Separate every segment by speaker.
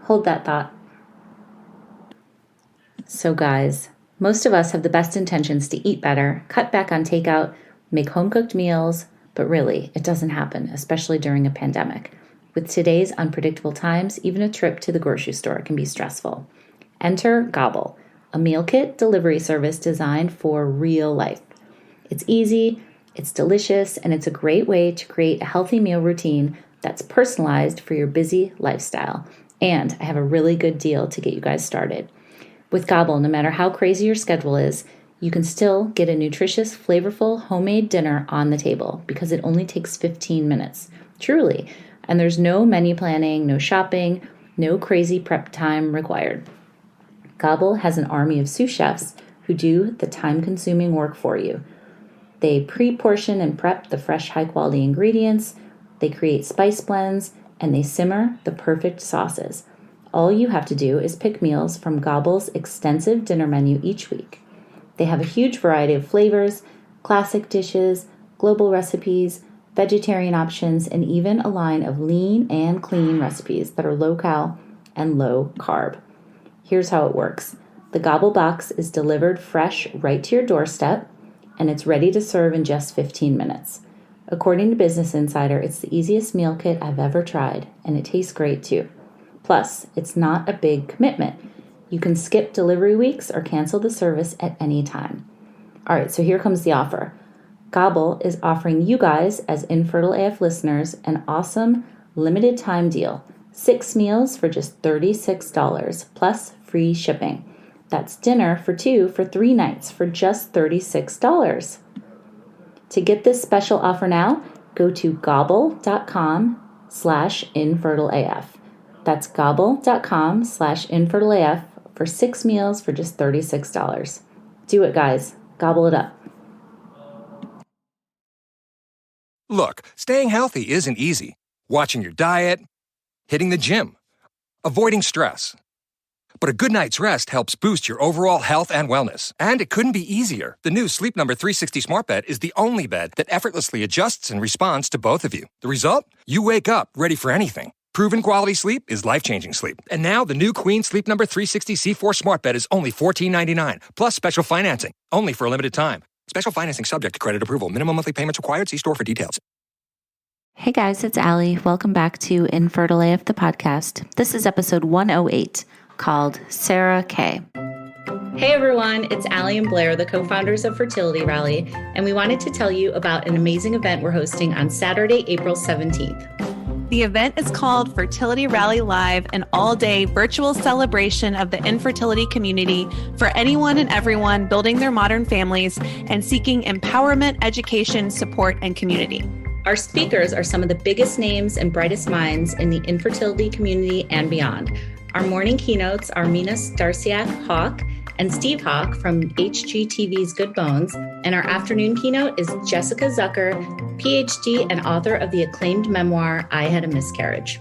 Speaker 1: Hold that thought. So guys, most of us have the best intentions to eat better, cut back on takeout, make home-cooked meals, but really, it doesn't happen, especially during a pandemic. With today's unpredictable times, even a trip to the grocery store can be stressful. Enter Gobble, a meal kit delivery service designed for real life. It's easy, it's delicious, and it's a great way to create a healthy meal routine that's personalized for your busy lifestyle. And I have a really good deal to get you guys started. With Gobble, no matter how crazy your schedule is, you can still get a nutritious, flavorful, homemade dinner on the table because it only takes 15 minutes. Truly. And there's no menu planning, no shopping, no crazy prep time required. Gobble has an army of sous chefs who do the time-consuming work for you. They pre-portion and prep the fresh, high-quality ingredients, they create spice blends, and they simmer the perfect sauces. All you have to do is pick meals from Gobble's extensive dinner menu each week. They have a huge variety of flavors, classic dishes, global recipes, vegetarian options, and even a line of lean and clean recipes that are low-cal and low-carb. Here's how it works. The Gobble box is delivered fresh right to your doorstep, and it's ready to serve in just 15 minutes. According to Business Insider, it's the easiest meal kit I've ever tried, and it tastes great too. Plus, it's not a big commitment. You can skip delivery weeks or cancel the service at any time. All right, so here comes the offer. Gobble is offering you guys, as Infertile AF listeners, an awesome limited time deal. 6 meals for just $36, plus free shipping. That's dinner for 2 for 3 nights for just $36. To get this special offer now, go to gobble.com/infertileaf. That's gobble.com/infertileaf for 6 meals for just $36. Do it, guys. Gobble it up.
Speaker 2: Look, staying healthy isn't easy. Watching your diet, hitting the gym, avoiding stress. But a good night's rest helps boost your overall health and wellness. And it couldn't be easier. The new Sleep Number 360 Smart Bed is the only bed that effortlessly adjusts and responds to both of you. The result? You wake up ready for anything. Proven quality sleep is life-changing sleep. And now the new Queen Sleep Number 360 C4 Smart Bed is only $14.99, plus special financing, only for a limited time. Special financing subject to credit approval. Minimum monthly payments required. See store for details.
Speaker 1: Hey guys, it's Allie. Welcome back to Infertile AF, the podcast. This is episode 108, called Sarah K. Hey everyone, it's Allie and Blair, the co-founders of Fertility Rally, and we wanted to tell you about an amazing event we're hosting on Saturday, April 17th.
Speaker 3: The event is called Fertility Rally Live, an all-day virtual celebration of the infertility community for anyone and everyone building their modern families and seeking empowerment, education, support, and community.
Speaker 1: Our speakers are some of the biggest names and brightest minds in the infertility community and beyond. Our morning keynotes are Mina Starsiak-Hawk and Steve Hawk from HGTV's Good Bones, and our afternoon keynote is Jessica Zucker, PhD and author of the acclaimed memoir, I Had a Miscarriage.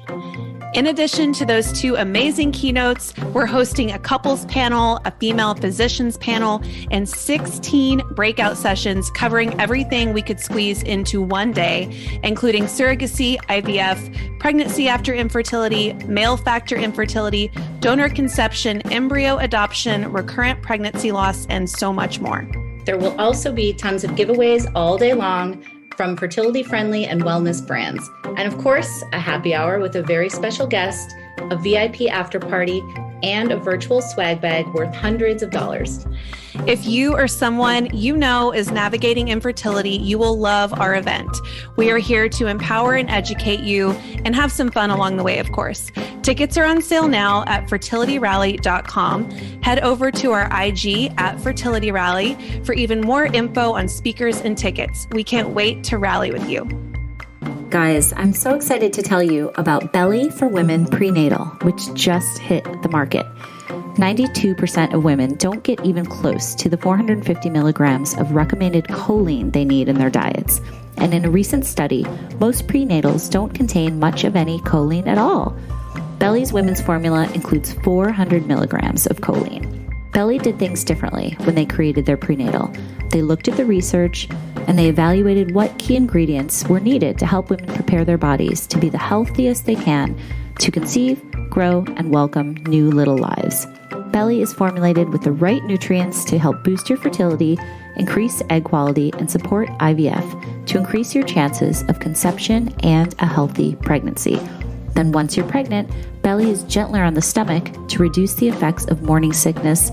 Speaker 3: In addition to those 2 amazing keynotes, we're hosting a couples panel, a female physicians panel, and 16 breakout sessions covering everything we could squeeze into one day, including surrogacy, IVF, pregnancy after infertility, male factor infertility, donor conception, embryo adoption, recurrent pregnancy loss, and so much more.
Speaker 1: There will also be tons of giveaways all day long from fertility-friendly and wellness brands. And of course, a happy hour with a very special guest, a VIP after party, and a virtual swag bag worth hundreds of dollars.
Speaker 3: If you or someone you know is navigating infertility, you will love our event. We are here to empower and educate you and have some fun along the way, of course. Tickets are on sale now at fertilityrally.com. Head over to our IG at Fertility Rally for even more info on speakers and tickets. We can't wait to rally with you.
Speaker 1: Guys, I'm so excited to tell you about Beli for Women Prenatal, which just hit the market. 92% of women don't get even close to the 450 milligrams of recommended choline they need in their diets. And in a recent study, most prenatals don't contain much of any choline at all. Beli's women's formula includes 400 milligrams of choline. Beli did things differently when they created their prenatal. They looked at the research and they evaluated what key ingredients were needed to help women prepare their bodies to be the healthiest they can to conceive, grow, and welcome new little lives. Beli is formulated with the right nutrients to help boost your fertility, increase egg quality, and support IVF to increase your chances of conception and a healthy pregnancy. Then once you're pregnant, Beli is gentler on the stomach to reduce the effects of morning sickness,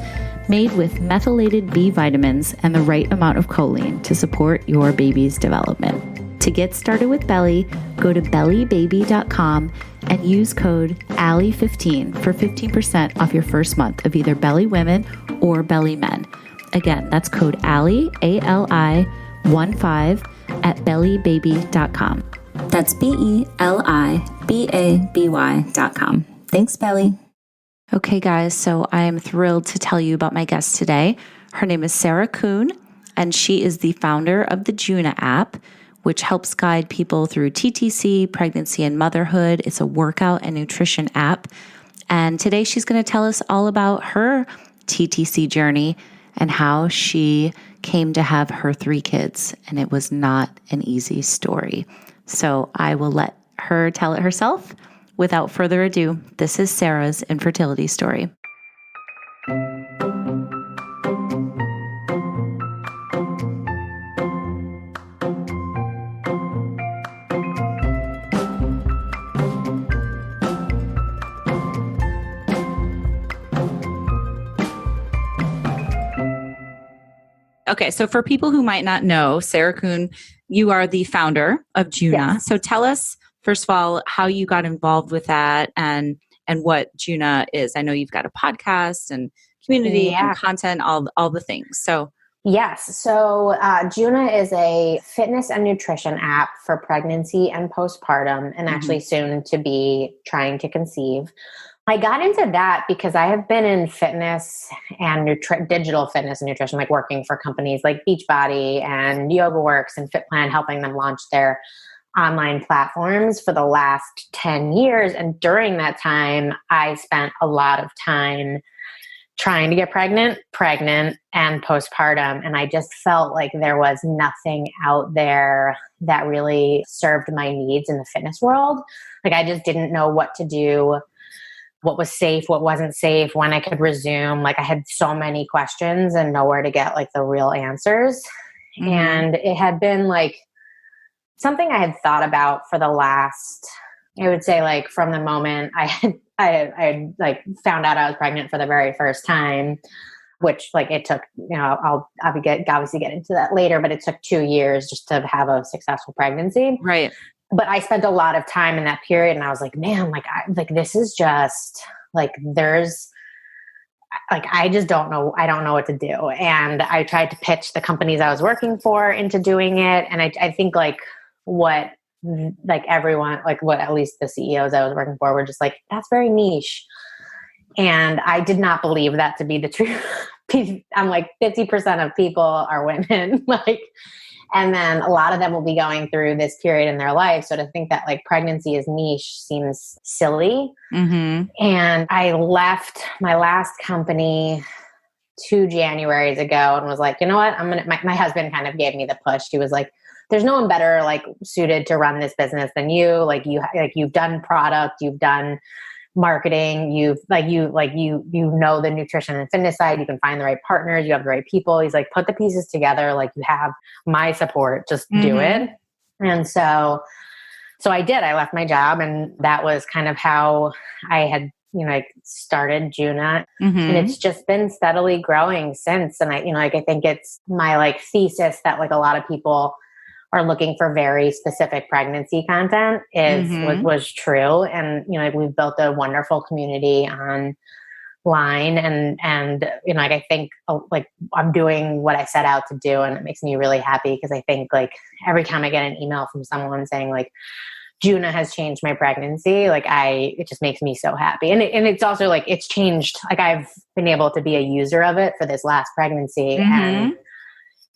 Speaker 1: made with methylated B vitamins and the right amount of choline to support your baby's development. To get started with Beli, go to belibaby.com and use code ALLIE15 for 15% off your first month of either Beli Women or Beli Men. Again, that's code ALLIE, ALI15 at belibaby.com. That's BELIBABY.com. Thanks, Beli. Okay, guys, so I am thrilled to tell you about my guest today. Her name is Sarah Kuhn, and she is the founder of the Juna app, which helps guide people through TTC, pregnancy, and motherhood. It's a workout and nutrition app. And today she's going to tell us all about her TTC journey and how she came to have her 3 kids. And it was not an easy story. So I will let her tell it herself. Without further ado, this is Sarah's infertility story. Okay, so for people who might not know, Sarah Kuhn, you are the founder of Juna.
Speaker 4: Yes.
Speaker 1: So tell us, first of all, how you got involved with that and what Juna is. I know you've got a podcast and community and content, all the things. So
Speaker 4: yes. So Juna is a fitness and nutrition app for pregnancy and postpartum, and actually soon to be trying to conceive. I got into that because I have been in fitness and digital fitness and nutrition, like working for companies like Beachbody and YogaWorks and FitPlan, helping them launch their online platforms for the last 10 years. And during that time, I spent a lot of time trying to get pregnant, and postpartum. And I just felt like there was nothing out there that really served my needs in the fitness world. Like I just didn't know what to do, what was safe, what wasn't safe, when I could resume. Like I had so many questions and nowhere to get like the real answers. And it had been like something I had thought about for the last, I would say like from the moment I had like found out I was pregnant for the very first time, which like it took, I'll obviously get into that later, but it took 2 years just to have a successful pregnancy.
Speaker 1: right.
Speaker 4: But I spent a lot of time in that period and I was like, man, this is just like, I just don't know. I don't know what to do. And I tried to pitch the companies I was working for into doing it. And I think like what everyone, like what at least the CEOs I was working for were just like, that's very niche. And I did not believe that to be the truth. I'm like 50% of people are women. And then a lot of them will be going through this period in their life. So to think that like pregnancy is niche seems silly. And I left my last company 2 Januaries ago and was like, you know what? My husband kind of gave me the push. He was like, there's no one better like suited to run this business than you. You've done product, you've done marketing, you know the nutrition and fitness side, you can find the right partners, you have the right people. He's like, put the pieces together, like you have my support, just do it. And so I did. I left my job, and that was kind of how I had started Juna. And it's just been steadily growing since. And I think it's my like thesis that like a lot of people are looking for very specific pregnancy content was true. And, we've built a wonderful community online and I think like I'm doing what I set out to do, and it makes me really happy because I think like every time I get an email from someone saying like, Juna has changed my pregnancy, it just makes me so happy. And it's also like, it's changed. Like I've been able to be a user of it for this last pregnancy, and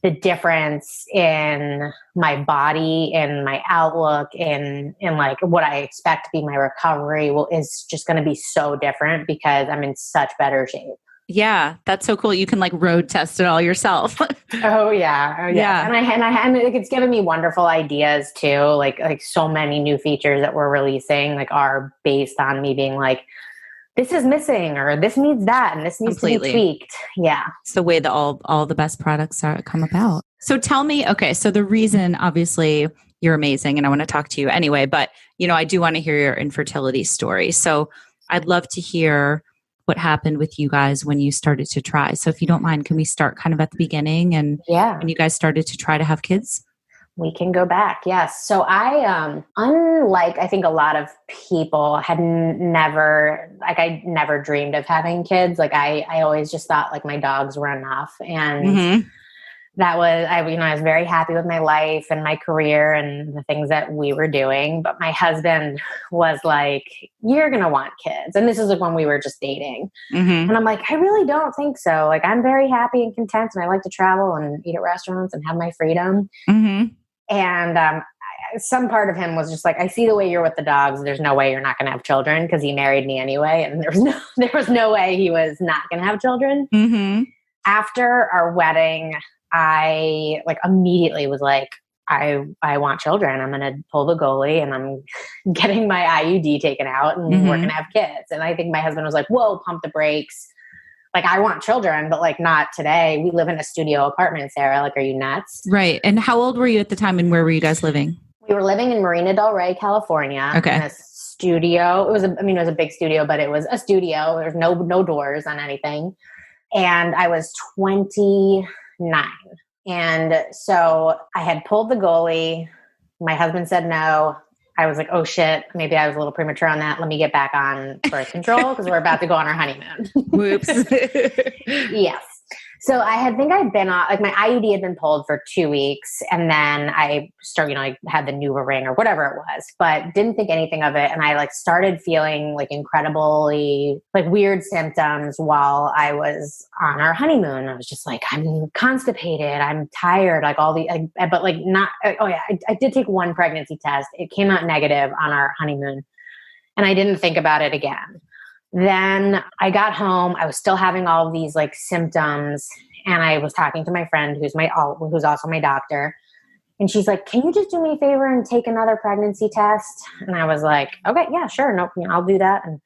Speaker 4: the difference in my body and my outlook and like what I expect to be my recovery is just going to be so different because I'm in such better shape.
Speaker 3: Yeah, that's so cool. You can like road test it all yourself.
Speaker 4: Oh yeah. Oh yeah. And it's given me wonderful ideas too. Like so many new features that we're releasing like are based on me being like, this is missing or this needs that and this needs to be tweaked. Yeah.
Speaker 3: It's the way that all the best products come about. So tell me, okay, so the reason obviously you're amazing and I want to talk to you anyway, but I do want to hear your infertility story. So I'd love to hear what happened with you guys when you started to try. So if you don't mind, can we start kind of at the beginning and when you guys started to try to have kids?
Speaker 4: We can go back. Yes. So I, unlike I think a lot of people I never dreamed of having kids. Like I always just thought like my dogs were enough. And that was, I was very happy with my life and my career and the things that we were doing. But my husband was like, you're going to want kids. And this is like when we were just dating. And I'm like, I really don't think so. Like, I'm very happy and content and I like to travel and eat at restaurants and have my freedom. And some part of him was just like, I see the way you're with the dogs. There's no way you're not going to have children because he married me anyway. And there was no way he was not going to have children. After our wedding, I like immediately was like, I want children. I'm going to pull the goalie and I'm getting my IUD taken out and we're going to have kids. And I think my husband was like, whoa, pump the brakes. Like, I want children, but like not today. We live in a studio apartment, Sarah. Like, are you nuts?
Speaker 3: Right. And how old were you at the time and where were you guys living?
Speaker 4: We were living in Marina Del Rey, California.
Speaker 3: Okay.
Speaker 4: In a studio. It was a big studio, but it was a studio. There's no doors on anything. And I was 29. And so I had pulled the goalie. My husband said no. I was like, oh shit, maybe I was a little premature on that. Let me get back on birth control because we're about to go on our honeymoon.
Speaker 3: Whoops.
Speaker 4: Yes. So I'd been on, like my IUD had been pulled for 2 weeks and then I started, I had the Nuva ring or whatever it was, but didn't think anything of it. And I like started feeling like incredibly like weird symptoms while I was on our honeymoon. I was just like, I'm constipated. I'm tired. Like all the, but like not, I did take one pregnancy test. It came out negative on our honeymoon and I didn't think about it again. Then I got home. I was still having all of these like symptoms and I was talking to my friend who's also my doctor. And she's like, can you just do me a favor and take another pregnancy test? And I was like, okay, yeah, sure. No, I'll do that. And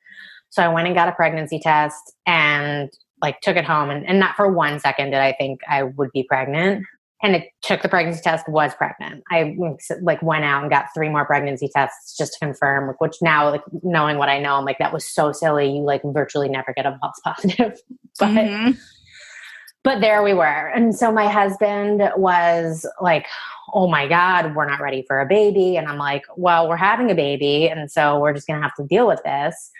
Speaker 4: so I went and got a pregnancy test and like took it home and not for 1 second did I think I would be pregnant. And it took the pregnancy test, was pregnant. I like went out and got 3 more pregnancy tests just to confirm, which now like knowing what I know, I'm like, that was so silly. You like virtually never get a false positive. But there we were. And so my husband was like, oh my God, we're not ready for a baby. And I'm like, well, we're having a baby. And so we're just going to have to deal with this.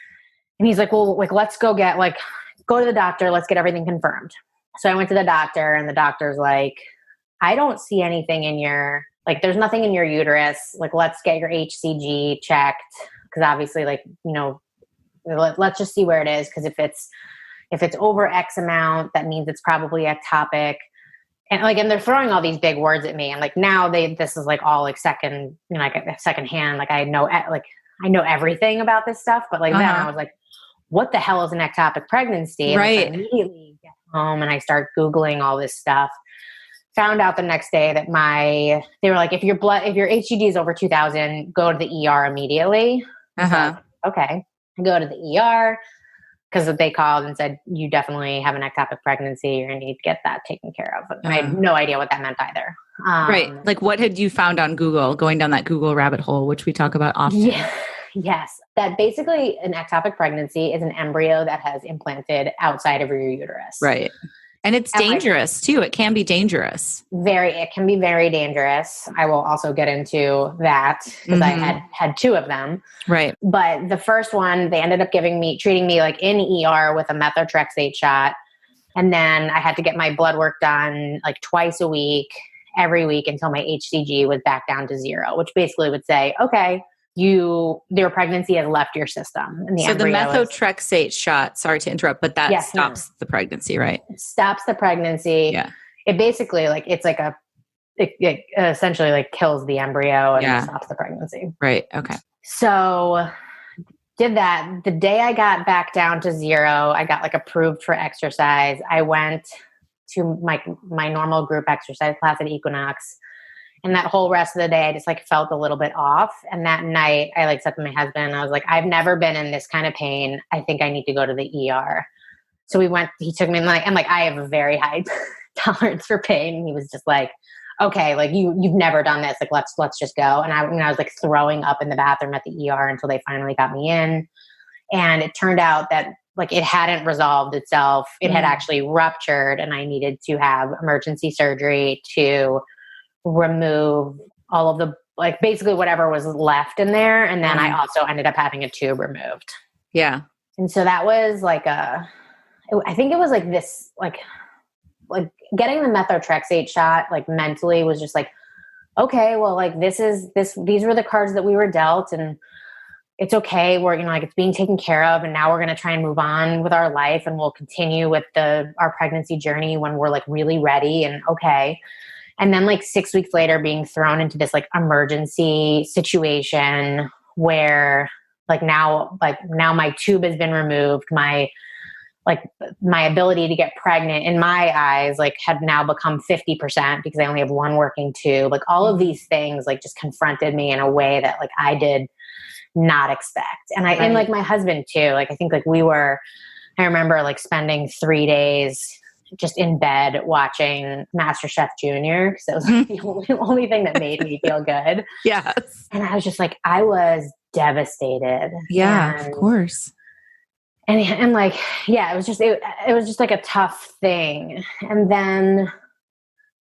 Speaker 4: And he's like, well, like, let's go to the doctor. Let's get everything confirmed. So I went to the doctor and the doctor's like, I don't see anything in there's nothing in your uterus. Like, let's get your HCG checked. Cause obviously let's just see where it is. Cause if it's over X amount, that means it's probably ectopic. And they're throwing all these big words at me. And like, now this is like all like second hand. Like I know everything about this stuff, but like then I was like, what the hell is an ectopic pregnancy? And
Speaker 3: right.
Speaker 4: I immediately get home and I start Googling all this stuff. Found out the next day that they were like, if your HCG is over 2,000, go to the ER immediately. So, okay. I go to the ER because they called and said, you definitely have an ectopic pregnancy. You're going to need to get that taken care of. And I had no idea what that meant either.
Speaker 3: Right. Like what had you found on Google, going down that Google rabbit hole, which we talk about often?
Speaker 4: Yeah. Yes. That basically an ectopic pregnancy is an embryo that has implanted outside of your uterus.
Speaker 3: Right. And it's dangerous too. It can be dangerous.
Speaker 4: It can be very dangerous. I will also get into that because I had 2 of them.
Speaker 3: Right.
Speaker 4: But the first one, they ended up treating me like in ER with a methotrexate shot. And then I had to get my blood work done like twice a week, every week until my HCG was back down to 0, which basically would say, okay, their pregnancy has left your system. And
Speaker 3: so the methotrexate shot, sorry to interrupt, but that stops the pregnancy, right?
Speaker 4: It stops the pregnancy.
Speaker 3: Yeah.
Speaker 4: It basically it essentially like kills the embryo and stops the pregnancy.
Speaker 3: Right. Okay.
Speaker 4: So did that. The day I got back down to 0, I got like approved for exercise. I went to my normal group exercise class at Equinox. And that whole rest of the day, I just like felt a little bit off. And that night I like said to my husband, I was like, I've never been in this kind of pain. I think I need to go to the ER. So he took me and like I have a very high tolerance for pain. And he was just like, okay, like you've never done this. Like, let's just go. And I was like throwing up in the bathroom at the ER until they finally got me in. And it turned out that like it hadn't resolved itself. It had actually ruptured, and I needed to have emergency surgery to remove all of the, like basically whatever was left in there. And then I also ended up having a tube removed.
Speaker 1: Yeah.
Speaker 4: And so that was like I think it was like this, like getting the methotrexate shot, like mentally was just like, okay, well, like these were the cards that we were dealt, and it's okay. We're, like it's being taken care of. And now we're going to try and move on with our life, and we'll continue with our pregnancy journey when we're like really ready and okay. And then like 6 weeks later being thrown into this like emergency situation where now my tube has been removed. My ability to get pregnant in my eyes, like had now become 50% because I only have one working tube. Like all of these things like just confronted me in a way that like I did not expect. And and like my husband too, like I think like I remember like spending 3 days just in bed watching MasterChef Junior, because that was the only thing that made me feel good.
Speaker 1: Yes.
Speaker 4: And I was just like, I was devastated.
Speaker 1: Yeah, of course.
Speaker 4: And like, yeah, it was just like a tough thing. And then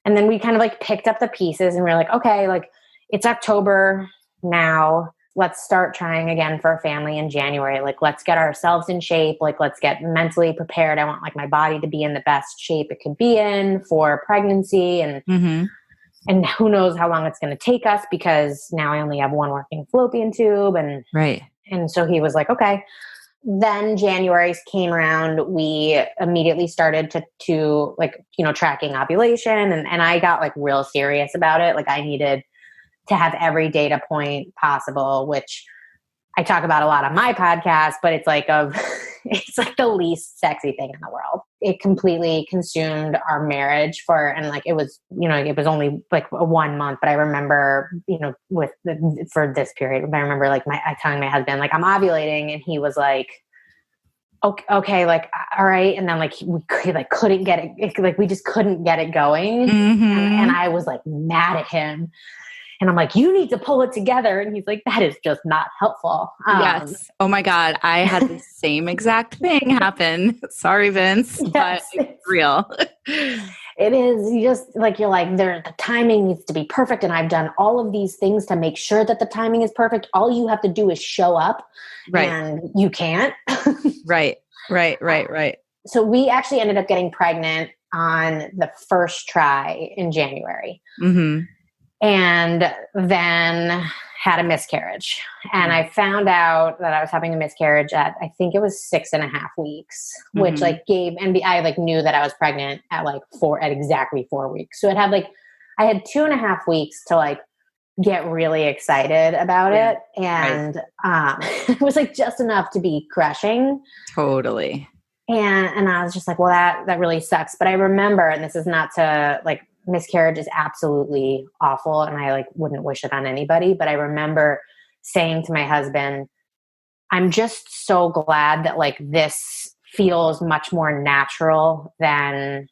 Speaker 4: we kind of like picked up the pieces and we were like, okay, like it's October now. Let's start trying again for a family in January. Like, let's get ourselves in shape. Like, let's get mentally prepared. I want like my body to be in the best shape it could be in for pregnancy. And who knows how long it's going to take us, because now I only have one working fallopian tube. And so he was like, okay. Then January came around. We immediately started to like, tracking ovulation. And I got like real serious about it. Like I needed to have every data point possible, which I talk about a lot on my podcast, but it's like it's like the least sexy thing in the world. It completely consumed our marriage and like, it was, it was only like 1 month, but I remember, for this period, I remember like I telling my husband, like I'm ovulating, and he was like, okay, like, all right. And then like, we couldn't get it. Like we just couldn't get it going. And I was like mad at him. And I'm like, you need to pull it together. And he's like, that is just not helpful.
Speaker 1: Yes. Oh my God. I had the same exact thing happen. Sorry, Vince, but it's real.
Speaker 4: It is. You're like, the timing needs to be perfect. And I've done all of these things to make sure that the timing is perfect. All you have to do is show up. Right. And you can't.
Speaker 1: Right.
Speaker 4: So we actually ended up getting pregnant on the first try in January. And then had a miscarriage. And I found out that I was having a miscarriage at, I think it was 6.5 weeks, which like I like knew that I was pregnant at exactly 4 weeks. So I had 2.5 weeks to like get really excited about it. And it was like just enough to be crushing.
Speaker 1: Totally.
Speaker 4: And I was just like, well, that really sucks. But I remember, and this is not to like, miscarriage is absolutely awful, and I like wouldn't wish it on anybody. But I remember saying to my husband, I'm just so glad that like this feels much more natural than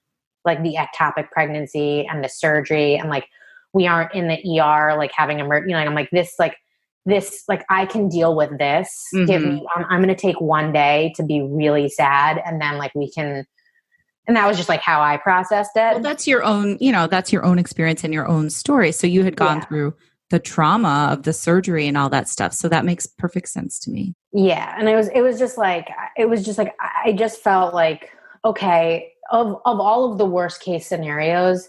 Speaker 4: like the ectopic pregnancy and the surgery, and like we aren't in the ER like having I'm like this I can deal with this. Give me I'm going to take 1 day to be really sad, and then like we can. And that was just like how I processed it.
Speaker 1: Well, that's your own, that's your own experience and your own story. So you had gone through the trauma of the surgery and all that stuff. So that makes perfect sense to me.
Speaker 4: Yeah. And it was just like, I just felt like, okay, of all of the worst case scenarios,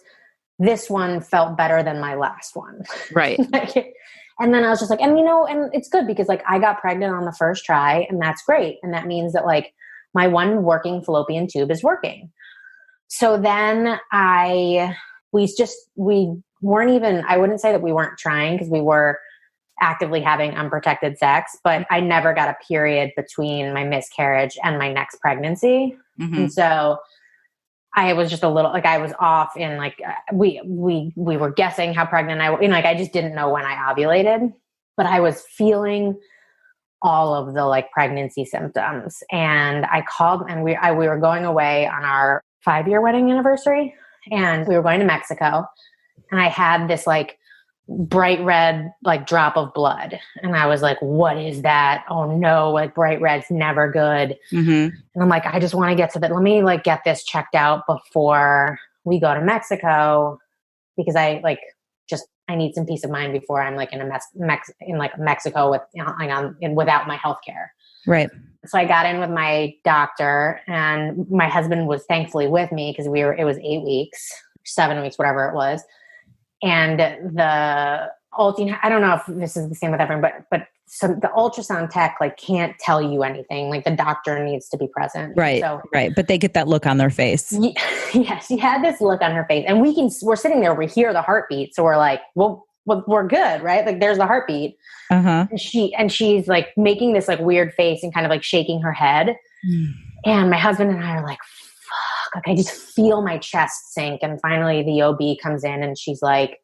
Speaker 4: this one felt better than my last one.
Speaker 1: Right.
Speaker 4: And then I was just like, and it's good because like I got pregnant on the first try, and that's great. And that means that like my one working fallopian tube is working. So then we weren't even, I wouldn't say that we weren't trying, because we were actively having unprotected sex, but I never got a period between my miscarriage and my next pregnancy. And so I was just a little, like I was off in like, we were guessing how pregnant I was, like, I just didn't know when I ovulated, but I was feeling all of the like pregnancy symptoms. And I called, and we were going away on our 5-year wedding anniversary, and we were going to Mexico, and I had this like bright red, like drop of blood. And I was like, what is that? Oh no, like bright red's never good. And I'm like, I just want to get to that. Let me like get this checked out before we go to Mexico, because I need some peace of mind before I'm like in Mexico with, without my healthcare.
Speaker 1: Right.
Speaker 4: So I got in with my doctor, and my husband was thankfully with me because it was 8 weeks, 7 weeks, whatever it was. And the I don't know if this is the same with everyone, but so the ultrasound tech like can't tell you anything. Like the doctor needs to be present.
Speaker 1: Right. So, right. But they get that look on their face.
Speaker 4: Yeah. She had this look on her face, and we're sitting there, we hear the heartbeat. So we're like, well, we're good. Right. Like there's the heartbeat. And she's like making this like weird face and kind of like shaking her head. And my husband and I are like, fuck, like I just feel my chest sink. And finally the OB comes in, and she's like,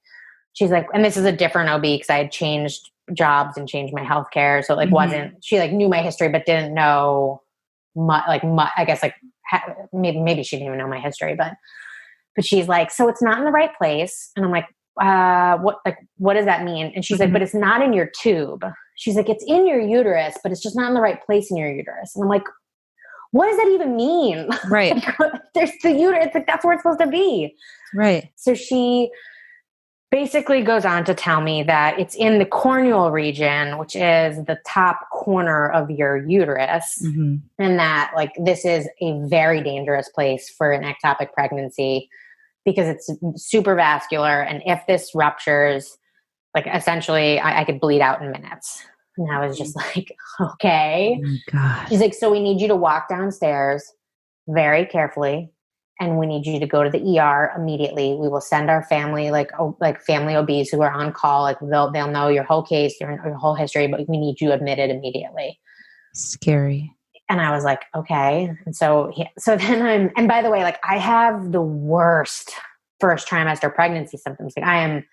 Speaker 4: and this is a different OB because I had changed jobs and changed my healthcare. So it like she like knew my history, but didn't know I guess like maybe she didn't even know my history, but she's like, so it's not in the right place. And I'm like, what does that mean? And she's like, but it's not in your tube. She's like, it's in your uterus, but it's just not in the right place in your uterus. And I'm like, what does that even mean?
Speaker 1: Right.
Speaker 4: There's the uterus. Like, that's where it's supposed to be.
Speaker 1: Right.
Speaker 4: So she basically goes on to tell me that it's in the corneal region, which is the top corner of your uterus. And that like, this is a very dangerous place for an ectopic pregnancy because it's super vascular. And if this ruptures, like essentially I could bleed out in minutes. And I was just like, okay.
Speaker 1: Oh my God.
Speaker 4: She's like, so we need you to walk downstairs very carefully, and we need you to go to the ER immediately. We will send our family, like family OBs who are on call. Like they'll know your whole case, your whole history, but we need you admitted immediately.
Speaker 1: Scary.
Speaker 4: And I was like, okay. And so then and by the way, like I have the worst first trimester pregnancy symptoms. Like I am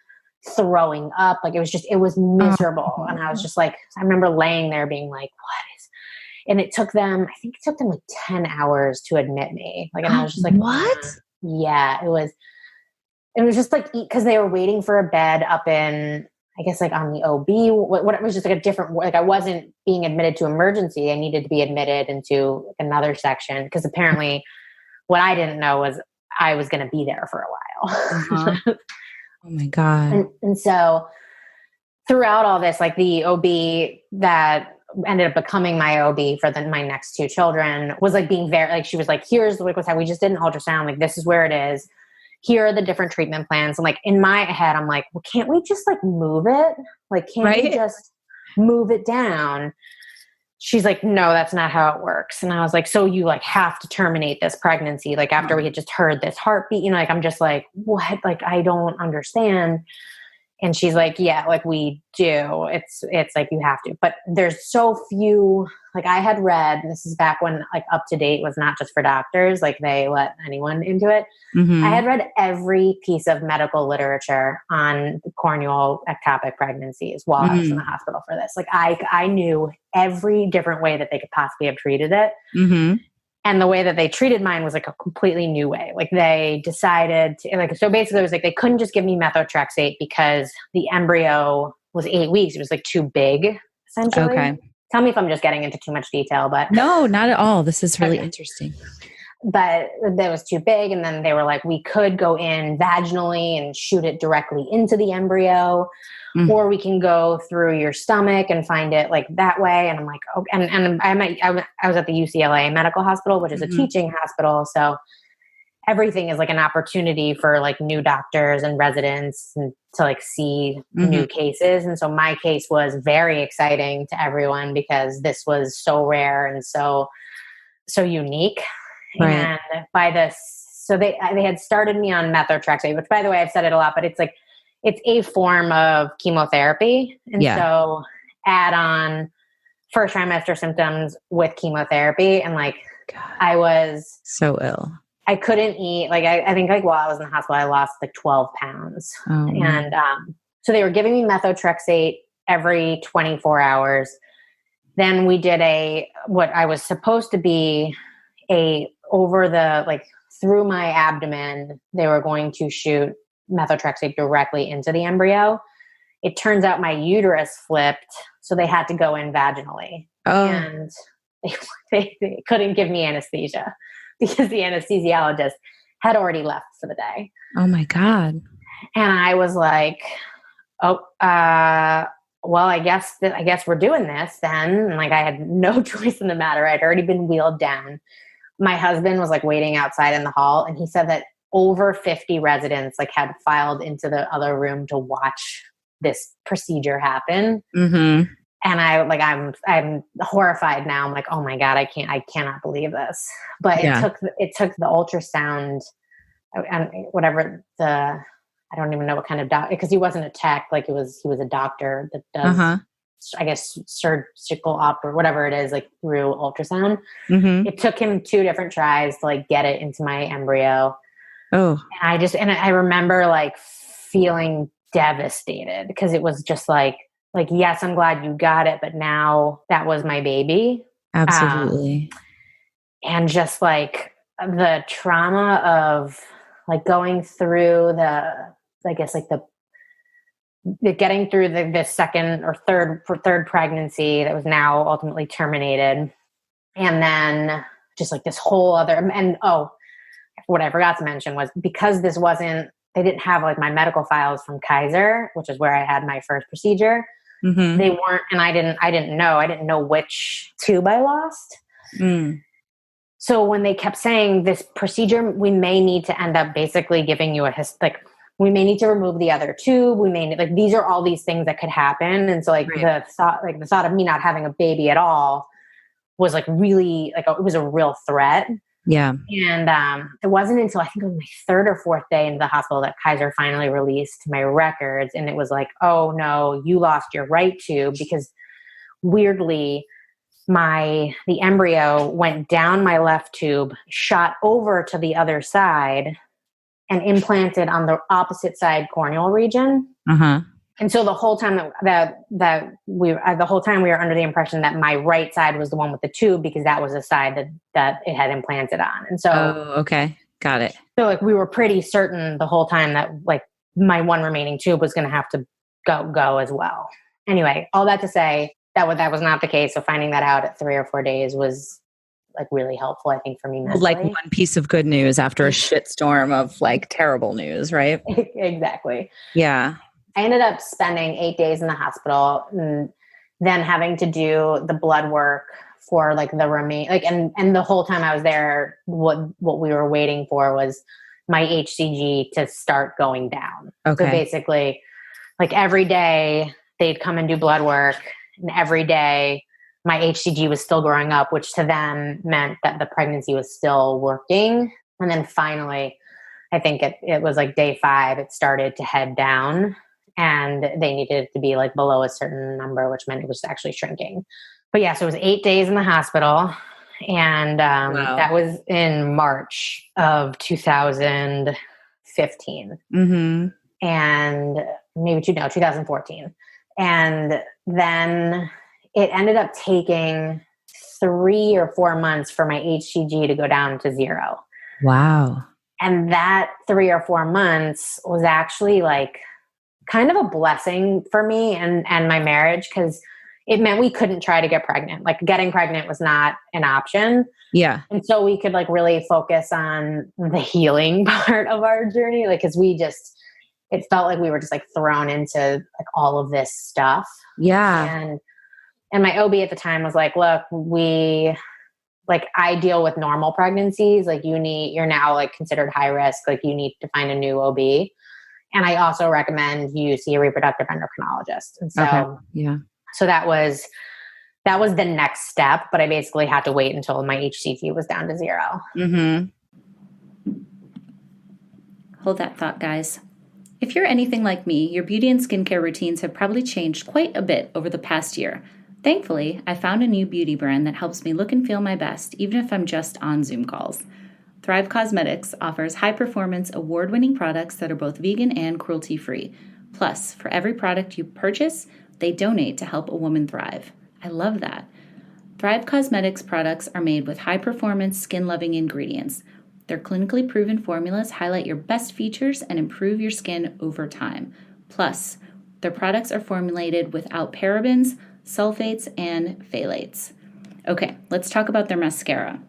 Speaker 4: throwing up. Like it was miserable. And I was just like, I remember laying there being like, and I think it took them like 10 hours to admit me. Like, and I was just like,
Speaker 1: what?
Speaker 4: Yeah, it was just like, cause they were waiting for a bed up in, I guess like on the OB, what it was just like a different, like I wasn't being admitted to emergency. I needed to be admitted into like another section. Cause apparently what I didn't know was I was going to be there for a while.
Speaker 1: Oh my God.
Speaker 4: And so throughout all this, like the OB that ended up becoming my OB for my next 2 children was like being very, like, she was like, here's the what's we just did an ultrasound. Like, this is where it is. Here are the different treatment plans. And like in my head, I'm like, well, can't we just like move it? Like, can't we just move it down? She's like, no, that's not how it works. And I was like, so you like have to terminate this pregnancy. Like after we had just heard this heartbeat, like, I'm just like, what? Like, I don't understand. And she's like, yeah, like we do. It's like, you have to, but there's so few, like I had read, and this is back when like Up to Date was not just for doctors, like they let anyone into it. I had read every piece of medical literature on corneal ectopic pregnancies while I was in the hospital for this. Like I knew every different way that they could possibly have treated it. And the way that they treated mine was like a completely new way. Like they decided to, like, so basically it was like, they couldn't just give me methotrexate because the embryo was 8 weeks. It was like too big, essentially. Okay. Tell me if I'm just getting into too much detail, but.
Speaker 1: No, not at all. This is really interesting.
Speaker 4: But that was too big. And then they were like, we could go in vaginally and shoot it directly into the embryo, or we can go through your stomach and find it like that way. And I'm like, oh, and I was at the UCLA Medical Hospital, which is a teaching hospital. So everything is like an opportunity for like new doctors and residents and to like see new cases. And so my case was very exciting to everyone because this was so rare and so unique. Right. And by this, so they had started me on methotrexate, which by the way, I've said it a lot, but it's like, it's a form of chemotherapy. And so add on first trimester symptoms with chemotherapy. And like,
Speaker 1: God.
Speaker 4: I was
Speaker 1: so ill.
Speaker 4: I couldn't eat. Like, I think like while I was in the hospital, I lost like 12 pounds.
Speaker 1: Oh,
Speaker 4: and so they were giving me methotrexate every 24 hours. Then we did what I was supposed to be through my abdomen, they were going to shoot methotrexate directly into the embryo. It turns out my uterus flipped, so they had to go in vaginally.
Speaker 1: Oh.
Speaker 4: And they couldn't give me anesthesia because the anesthesiologist had already left for the day.
Speaker 1: Oh my God.
Speaker 4: And I was like, well, I guess we're doing this then. And like, I had no choice in the matter. I'd already been wheeled down. My husband was like waiting outside in the hall, and he said that over 50 residents like had filed into the other room to watch this procedure happen.
Speaker 1: Mm-hmm.
Speaker 4: And I'm horrified now. I'm like, oh my God, I cannot believe this. But it took the ultrasound and whatever I don't even know what kind of doctor, because he wasn't a tech, like he was a doctor that does, I guess, surgical or whatever it is, like through ultrasound. Mm-hmm. It took him 2 different tries to like get it into my embryo.
Speaker 1: Oh,
Speaker 4: and I remember like feeling devastated because it was just like, yes, I'm glad you got it, but now that was my baby.
Speaker 1: Absolutely.
Speaker 4: And just like the trauma of like going through getting through the second or third pregnancy that was now ultimately terminated. And then just like this whole other, and what I forgot to mention was because they didn't have like my medical files from Kaiser, which is where I had my first procedure. Mm-hmm. They weren't, and I didn't know which tube I lost. Mm. So when they kept saying this procedure, we may need to end up basically giving you we may need to remove the other tube. We may need, these are all these things that could happen. And so the thought of me not having a baby at all was like really it was a real threat.
Speaker 1: Yeah.
Speaker 4: And it wasn't until I think it was my 3rd or 4th day into the hospital that Kaiser finally released my records. And it was like, oh no, you lost your right tube, because weirdly the embryo went down my left tube, shot over to the other side, and implanted on the opposite side corneal region. Uh-huh. And so the whole time we were under the impression that my right side was the one with the tube, because that was the side that it had implanted on. And so,
Speaker 1: okay, got it.
Speaker 4: So like we were pretty certain the whole time that like my one remaining tube was going to have to go as well. Anyway, all that to say that was not the case. So finding that out at 3 or 4 days was like really helpful, I think, for me mentally.
Speaker 1: Like one piece of good news after a shitstorm of like terrible news, right?
Speaker 4: Exactly.
Speaker 1: Yeah.
Speaker 4: I ended up spending 8 days in the hospital, and then having to do the blood work for like the and the whole time I was there, what we were waiting for was my HCG to start going down. Okay. So basically like every day they'd come and do blood work, and every day my HCG was still growing up, which to them meant that the pregnancy was still working. And then finally, I think it was like day 5, it started to head down, and they needed it to be like below a certain number, which meant it was actually shrinking. But yeah, so it was 8 days in the hospital. And wow. That was in March of 2015. Mm-hmm. And maybe 2014. And then it ended up taking 3 or 4 months for my HCG to go down to 0.
Speaker 1: Wow.
Speaker 4: And that 3 or 4 months was actually like kind of a blessing for me and my marriage, because it meant we couldn't try to get pregnant. Like getting pregnant was not an option.
Speaker 1: Yeah.
Speaker 4: And so we could like really focus on the healing part of our journey. Like, cause it felt like we were just like thrown into like all of this stuff.
Speaker 1: Yeah.
Speaker 4: And my OB at the time was like, look, I deal with normal pregnancies. Like you're now like considered high risk. Like you need to find a new OB. And I also recommend you see a reproductive endocrinologist. And so,
Speaker 1: yeah.
Speaker 4: So that was the next step, but I basically had to wait until my HCG was down to 0.
Speaker 1: Mm-hmm.
Speaker 5: Hold that thought, guys.
Speaker 1: If you're anything like me, your beauty and skincare routines have probably changed quite a bit over the past year. Thankfully, I found a new beauty brand that helps me look and feel my best, even if I'm just on Zoom calls. Thrive Cosmetics offers high-performance, award-winning products that are both vegan and cruelty-free. Plus, for every product you purchase, they donate to help a woman thrive. I love that. Thrive Cosmetics products are made with high-performance, skin-loving ingredients. Their clinically proven formulas highlight your best features and improve your skin over time. Plus, their products are formulated without parabens, sulfates, and phthalates. Okay, let's talk about their mascara.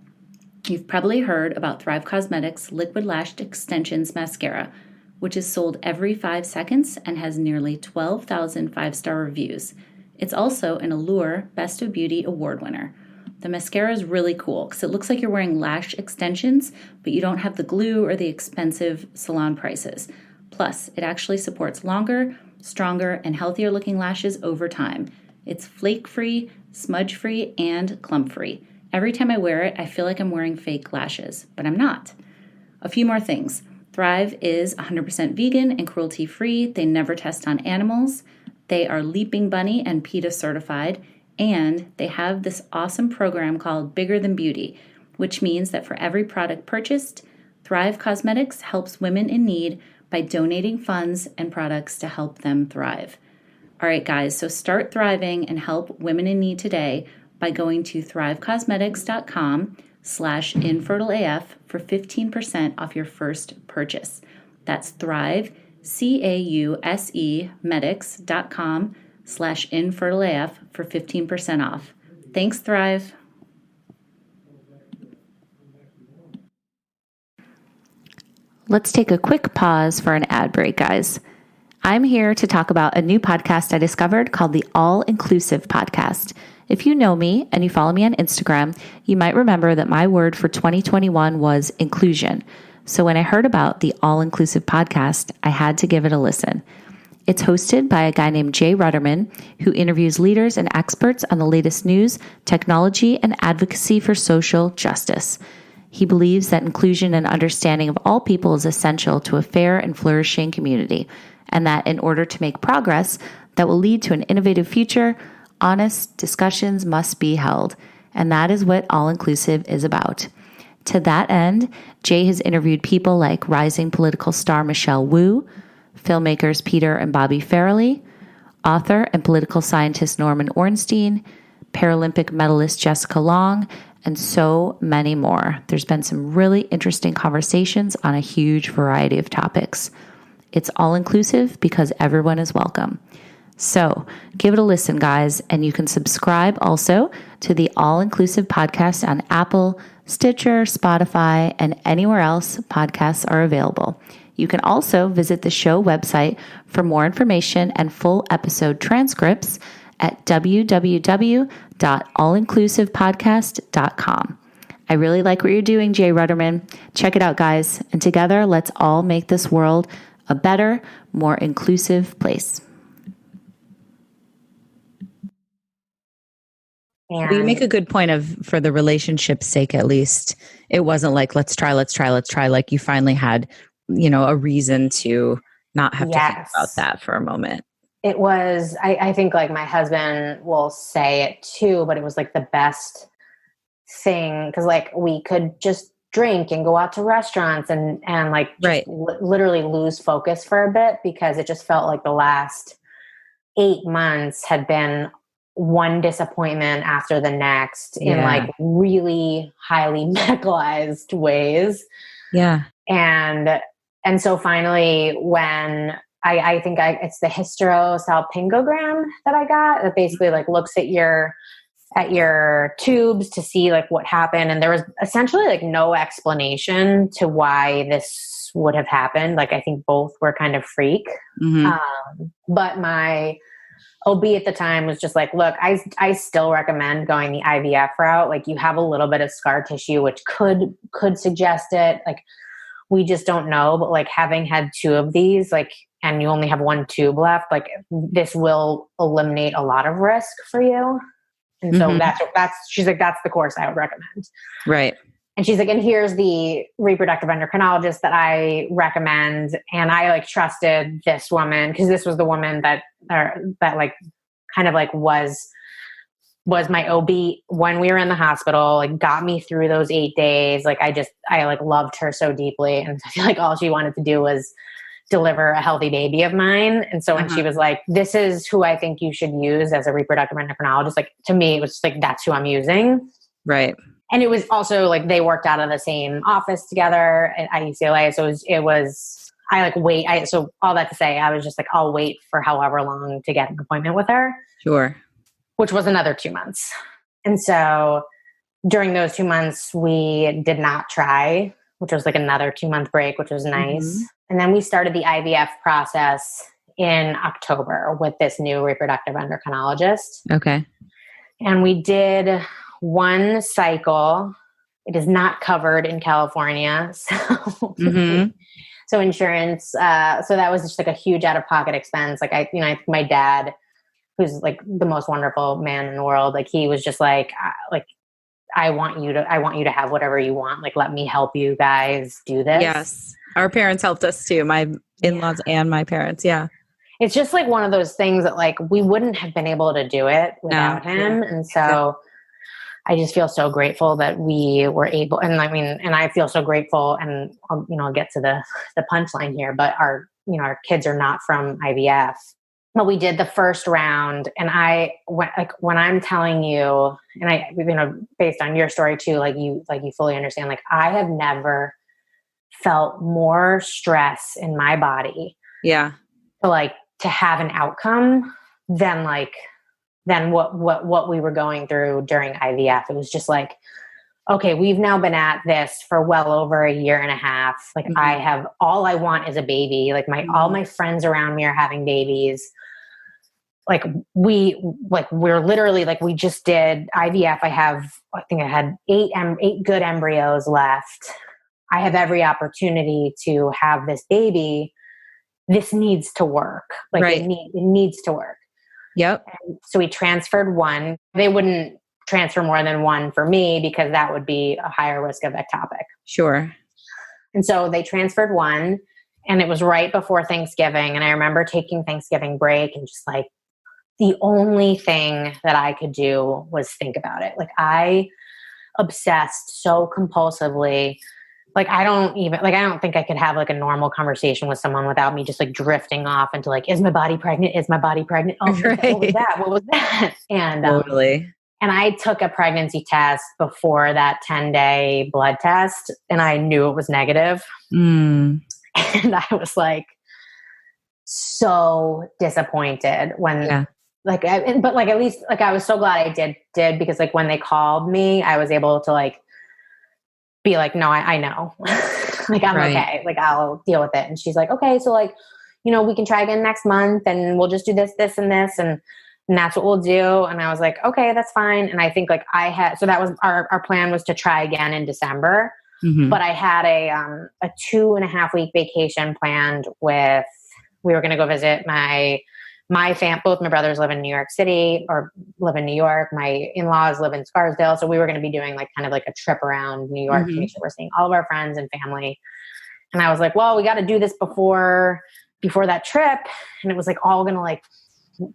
Speaker 1: You've probably heard about Thrive Cosmetics Liquid Lashed Extensions Mascara, which is sold every 5 seconds and has nearly 12,000 5-star reviews. It's also an Allure Best of Beauty award winner. The mascara is really cool because it looks like you're wearing lash extensions, but you don't have the glue or the expensive salon prices. Plus, it actually supports longer, stronger, and healthier looking lashes over time. It's flake-free, smudge-free, and clump-free. Every time I wear it, I feel like I'm wearing fake lashes, but I'm not. A few more things. Thrive is 100% vegan and cruelty-free. They never test on animals. They are Leaping Bunny and PETA certified. And they have this awesome program called Bigger Than Beauty, which means that for every product purchased, Thrive Cosmetics helps women in need by donating funds and products to help them thrive. All right, guys, so start thriving and help women in need today by going to thrivecosmetics.com/infertileaf for 15% off your first purchase. That's Thrive, CAUSE medics.com/infertileaf for 15% off. Thanks, Thrive. Let's take a quick pause for an ad break, guys. I'm here to talk about a new podcast I discovered called the All Inclusive Podcast. If you know me and you follow me on Instagram, you might remember that my word for 2021 was inclusion. So when I heard about the All Inclusive Podcast, I had to give it a listen. It's hosted by a guy named Jay Rudderman, who interviews leaders and experts on the latest news, technology, and advocacy for social justice. He believes that inclusion and understanding of all people is essential to a fair and flourishing community, and that in order to make progress that will lead to an innovative future, honest discussions must be held. And that is what All Inclusive is about. To that end, Jay has interviewed people like rising political star Michelle Wu, filmmakers Peter and Bobby Farrelly, author and political scientist Norman Ornstein, Paralympic medalist Jessica Long, and so many more. There's been some really interesting conversations on a huge variety of topics. It's all inclusive because everyone is welcome. So give it a listen, guys, and you can subscribe also to the All Inclusive Podcast on Apple, Stitcher, Spotify, and anywhere else podcasts are available. You can also visit the show website for more information and full episode transcripts at www.allinclusivepodcast.com. I really like what you're doing, Jay Rudderman. Check it out, guys. And together, let's all make this world a better, more inclusive place.
Speaker 4: And
Speaker 5: You make a good point for the relationship's sake, at least. It wasn't like, let's try. Like you finally had, a reason to not have to think about that for a moment.
Speaker 4: it was, I think like my husband will say it too, but it was like the best thing. Cause like we could just drink and go out to restaurants and like just literally lose focus for a bit, because it just felt like the last 8 months had been one disappointment after the next in like really highly medicalized ways.
Speaker 5: Yeah.
Speaker 4: And so finally when I think it's the hysterosalpingogram that I got that basically like looks at your tubes to see like what happened. And there was essentially like no explanation to why this would have happened. Like I think both were kind of freak. Mm-hmm. But my OB at the time was just like, look, I still recommend going the IVF route. Like you have a little bit of scar tissue, which could suggest it. Like we just don't know. But like having had 2 of these, like, and you only have 1 tube left, like this will eliminate a lot of risk for you. And so that's she's like, that's the course I would recommend.
Speaker 5: Right.
Speaker 4: And she's like, and here's the reproductive endocrinologist that I recommend. And I like trusted this woman because this was the woman that like kind of like was my OB when we were in the hospital, like got me through those 8 days. Like I like loved her so deeply. And I feel like all she wanted to do was deliver a healthy baby of mine. And so when she was like, this is who I think you should use as a reproductive endocrinologist, like to me, it was just like, that's who I'm using.
Speaker 5: Right.
Speaker 4: And it was also like, they worked out of the same office together at UCLA. So I like wait. So all that to say, I was just like, I'll wait for however long to get an appointment with her.
Speaker 5: Sure.
Speaker 4: Which was another 2 months. And so during those 2 months, we did not try, which was like another 2-month break, which was nice. And then we started the IVF process in October with this new reproductive endocrinologist.
Speaker 5: Okay.
Speaker 4: And we did 1 cycle. It is not covered in California. So, so insurance, so that was just like a huge out-of-pocket expense. Like I think my dad, who's like the most wonderful man in the world, like he was just like I want you to have whatever you want. Like, let me help you guys do this.
Speaker 5: Yes. Our parents helped us too. My in-laws and my parents. Yeah.
Speaker 4: It's just like one of those things that like, we wouldn't have been able to do it without him. And so I just feel so grateful that we were able, and I mean, and I feel so grateful, and I'll get to the punchline here, but our kids are not from IVF. But we did the first round, and when I'm telling you, and I, based on your story too, like you fully understand, like I have never felt more stress in my body.
Speaker 5: Yeah.
Speaker 4: To have an outcome than what we were going through during IVF. It was just like, okay, we've now been at this for well over 1.5 years. Like all I want is a baby. Like all my friends around me are having babies. Like we're literally like, we just did IVF. I think I had 8 good embryos left. I have every opportunity to have this baby. This needs to work. Like
Speaker 5: right.
Speaker 4: it needs to work.
Speaker 5: Yep.
Speaker 4: And so we transferred 1. They wouldn't transfer more than 1 for me because that would be a higher risk of ectopic.
Speaker 5: Sure.
Speaker 4: And so they transferred 1, and it was right before Thanksgiving. And I remember taking Thanksgiving break and just like, the only thing that I could do was think about it. Like I obsessed so compulsively. Like I don't think I could have like a normal conversation with someone without me just like drifting off into like, is my body pregnant? Is my body pregnant? Oh, right. What was that? And
Speaker 5: totally.
Speaker 4: And I took a pregnancy test before that 10-day blood test, and I knew it was negative. And I was like so disappointed when at least like I was so glad I did because like when they called me, I was able to like be like, no, I know. Like I'm okay. Like I'll deal with it. And she's like, okay, so like, we can try again next month, and we'll just do this, this, and this, and that's what we'll do. And I was like, okay, that's fine. And I think like so that was our plan was to try again in December, but I had a 2.5 week vacation planned we were going to go visit both my brothers live in New York City or live in New York. My in-laws live in Scarsdale. So we were going to be doing like kind of like a trip around New York to make sure we're seeing all of our friends and family. And I was like, well, we got to do this before that trip. And it was like all going to like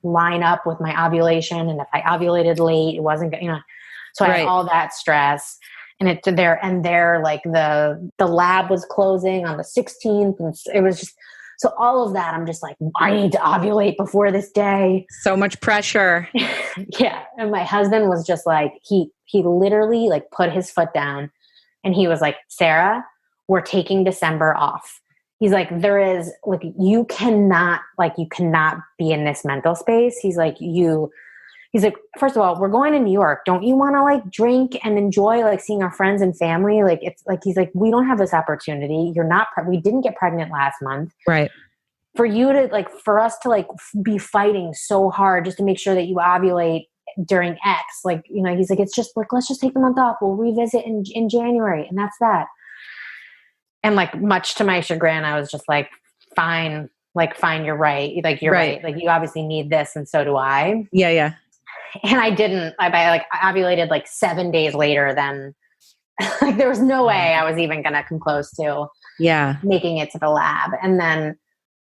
Speaker 4: line up with my ovulation. And if I ovulated late, it wasn't going to, so I had all that stress. And they're like the lab was closing on the 16th. And it was just, so all of that, I'm just like, I need to ovulate before this day.
Speaker 5: So much pressure.
Speaker 4: Yeah. And my husband was just like, he literally like put his foot down and he was like, Sarah, we're taking December off. He's like, you cannot be in this mental space. He's like, first of all, we're going to New York. Don't you want to like drink and enjoy like seeing our friends and family? Like, it's like, he's like, we don't have this opportunity. We didn't get pregnant last month.
Speaker 5: Right.
Speaker 4: For you to like, for us to like be fighting so hard just to make sure that you ovulate during X, like, he's like, it's just like, let's just take the month off. We'll revisit in January. And that's that. And like, much to my chagrin, I was just like, fine, you're right. Like, you're right. Like, you obviously need this. And so do I.
Speaker 5: Yeah. Yeah.
Speaker 4: And I didn't. I ovulated like 7 days later than Like there was no way I was even going to come close to making it to the lab. And then,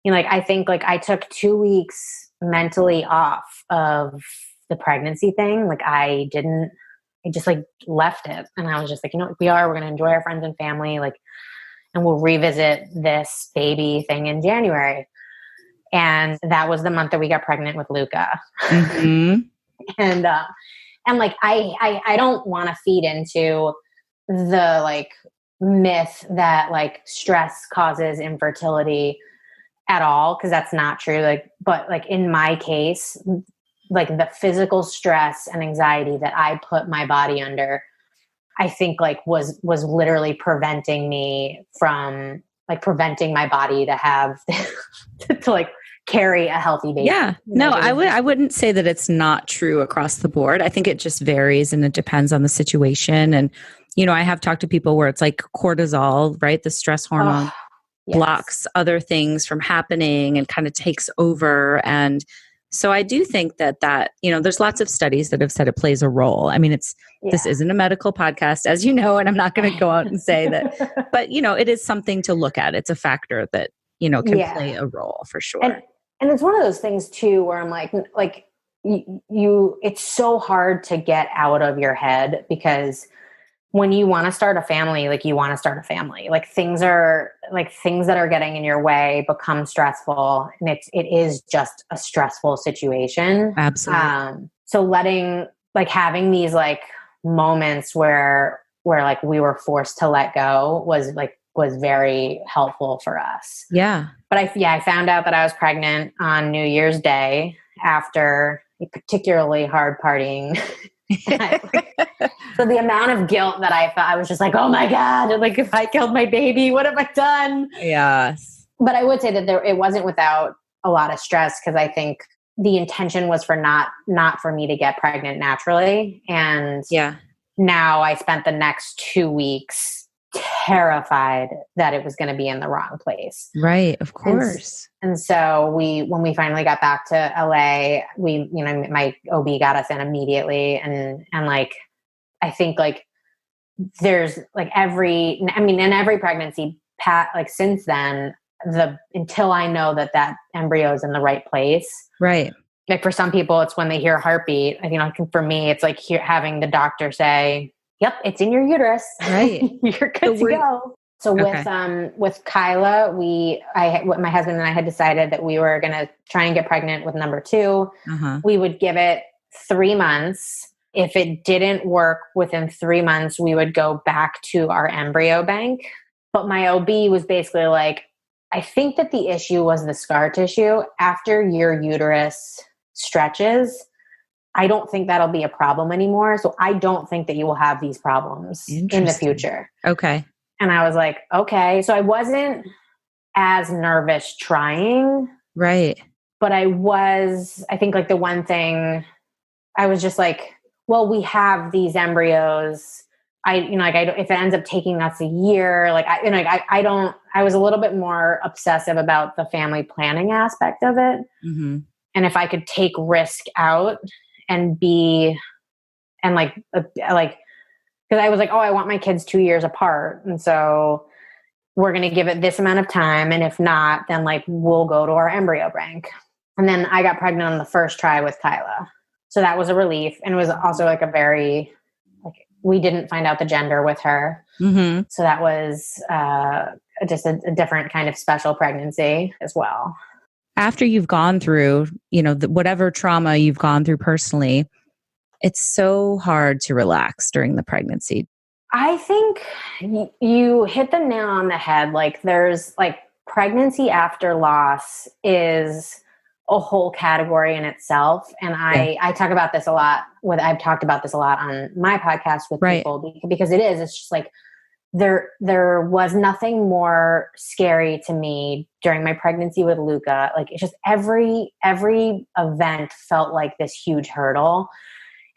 Speaker 4: like, I think like I took 2 weeks mentally off of the pregnancy thing. Like I just like left it. And I was just like, we're going to enjoy our friends and family. Like, and we'll revisit this baby thing in January. And that was the month that we got pregnant with Luca.
Speaker 5: Mm-hmm.
Speaker 4: And like, I don't want to feed into the like myth that like stress causes infertility at all. 'Cause that's not true. Like, but like in my case, like the physical stress and anxiety that I put my body under, I think like was literally preventing me from like preventing my body to have to like carry a healthy baby.
Speaker 5: Yeah. No, I wouldn't say that it's not true across the board. I think it just varies and it depends on the situation. And, I have talked to people where it's like cortisol, right? The stress hormone blocks other things from happening and kind of takes over. And so I do think that, there's lots of studies that have said it plays a role. I mean, this isn't a medical podcast, as you know, and I'm not going to go out and say that, but it is something to look at. It's a factor that, can play a role for sure.
Speaker 4: And it's one of those things too, where I'm like it's so hard to get out of your head, because when you want to start a family, like you want to start a family, like things that are getting in your way become stressful, and it is just a stressful situation.
Speaker 5: Absolutely.
Speaker 4: So having these like moments where like we were forced to let go was very helpful for us.
Speaker 5: Yeah.
Speaker 4: But I found out that I was pregnant on New Year's Day after a particularly hard partying. So the amount of guilt that I felt, I was just like, oh my God, like if I killed my baby, what have I done?
Speaker 5: Yes.
Speaker 4: But I would say that it wasn't without a lot of stress, because I think the intention was for not for me to get pregnant naturally. And now I spent the next 2 weeks terrified that it was going to be in the wrong place.
Speaker 5: Right. Of course.
Speaker 4: And so when we finally got back to LA, my OB got us in immediately. And like, I think like there's like in every pregnancy like since then, until I know that embryo is in the right place.
Speaker 5: Right.
Speaker 4: Like for some people, it's when they hear a heartbeat. For me, it's like having the doctor say, yep, it's in your uterus.
Speaker 5: Right.
Speaker 4: You're good to go. So with Kyla, my husband and I had decided that we were going to try and get pregnant with number 2.
Speaker 5: Uh-huh.
Speaker 4: We would give it 3 months. If it didn't work within 3 months, we would go back to our embryo bank. But my OB was basically like, I think that the issue was the scar tissue. After your uterus stretches, I don't think that'll be a problem anymore. So I don't think that you will have these problems in the future.
Speaker 5: Okay.
Speaker 4: And I was like, okay. So I wasn't as nervous trying.
Speaker 5: Right.
Speaker 4: But I think like the one thing I was just like, well, we have these embryos. If it ends up taking us a year, I was a little bit more obsessive about the family planning aspect of it.
Speaker 5: Mm-hmm.
Speaker 4: And if I could take risk out and because I was like, oh, I want my kids 2 years apart. And so we're going to give it this amount of time. And if not, then like, we'll go to our embryo bank. And then I got pregnant on the first try with Kyla. So that was a relief. And it was also like we didn't find out the gender with her.
Speaker 5: Mm-hmm.
Speaker 4: So that was just a different kind of special pregnancy as well.
Speaker 5: After you've gone through, whatever trauma you've gone through personally, it's so hard to relax during the pregnancy.
Speaker 4: I think you hit the nail on the head. Like there's like pregnancy after loss is a whole category in itself. And I talk about this a lot I've talked about this a lot on my podcast with people because it's just like, there was nothing more scary to me during my pregnancy with Luca. Like it's just every event felt like this huge hurdle.